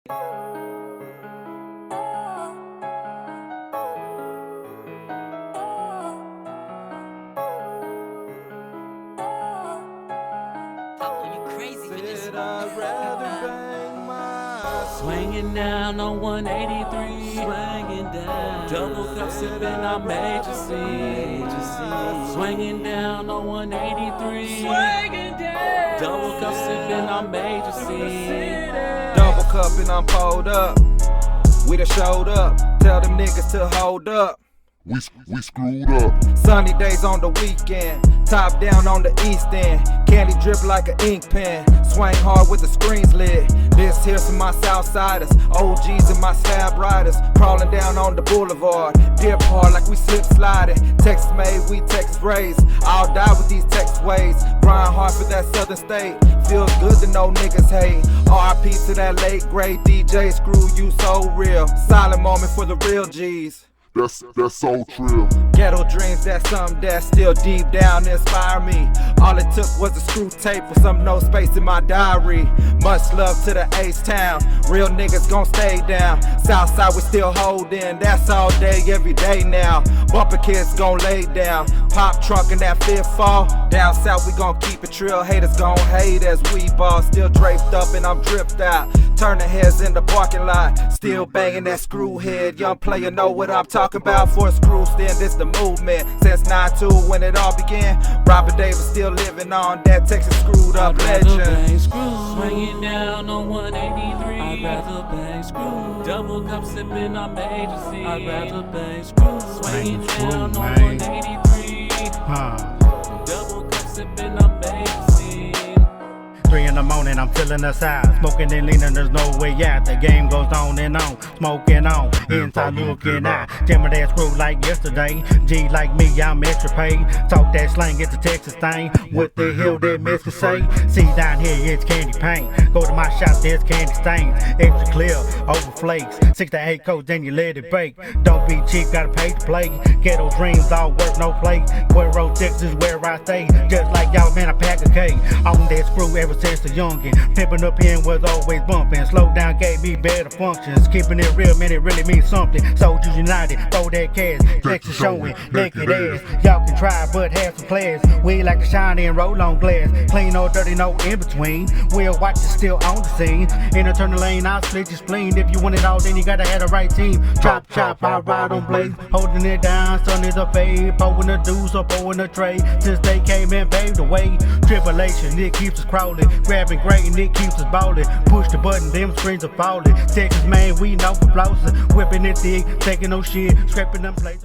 Swinging down on 183, swinging down. Double cup sipping on Major C. Swinging down on 183, swinging down. Double cup sipping on Major C. Double cup and I'm pulled up. We done showed up. Tell them niggas to hold up. We screwed up. Sunny days on the weekend. Top down on the east end. Candy drip like an ink pen. Swing hard with the screens lit. This here's for my Southsiders, OGs and my slab riders. Crawling down on the boulevard. Dip hard like we slip sliding. Texas made, we Texas raised. I'll die with these Texas ways. Grind hard for that southern state. Feels good to know niggas hate. RIP to that late great DJ. Screw you so real. Silent moment for the real G's. That's so trill. Ghetto dreams, that's something that still deep down inspire me. All it took was a screw tape with some no space in my diary. Much love to the H-Town, real niggas gon' stay down. Southside we still holdin', that's all day, every day now. Bumper kids gon' lay down, pop trunk in that fifth fall. Down south we gon' keep it trill, haters gon' hate as we ball. Still draped up and I'm dripped out, turning heads in the parking lot. Still banging that screw head, young player know what I'm talking about. For a screw stand, this the movement. Since 9-2 when it all began, Robert Davis still living on that Texas screwed up legend. Swinging down on 183, I'd rather bang screw. Double cup sipping on Major C. I'd rather bang screw. Swinging down on 183, double cup sipping on Major C. 3 in the morning, I'm feeling the side. Smoking and leaning, there's no way out. The game goes on and on. Smoking on, inside looking out. Jamming that screw like yesterday. G like me, I'm extra paid. Talk that slang, it's a Texas thing. What the hell that mess can say? See down here, it's candy paint. Go to my shop, there's candy stains. Extra clear, over flakes. 6 to 8 coats, then you let it bake. Don't be cheap, gotta pay to play. Ghetto dreams, all work, no play. Cuero, Texas, where I stay. Just like y'all, man, I pack a K. On that screw ever since a youngin'. Pimpin' up in was always bumpin'. Slow down gave me better functions. Keeping it real, man, it really means something. Soldiers United, throw that cash. Texas showing, naked ass. Y'all can try, but have some class. We like to shine and roll on glass. Clean or dirty, no in between. We'll watch it still on the scene. In a turn the lane, I'll split your spleen. If you want it all, then you gotta have the right team. Chop, chop, I ride on blaze. Holding it down, sun is a fade. Pouring the dues up, pouring the trade. Since they came and paved the way. Tribulation, it keeps us crawling. Grabbing great and it keeps us ballin'. Push the button, them screens are falling. Texas man, we know for flossing. Whipping it thick, taking no shit, scraping them plates.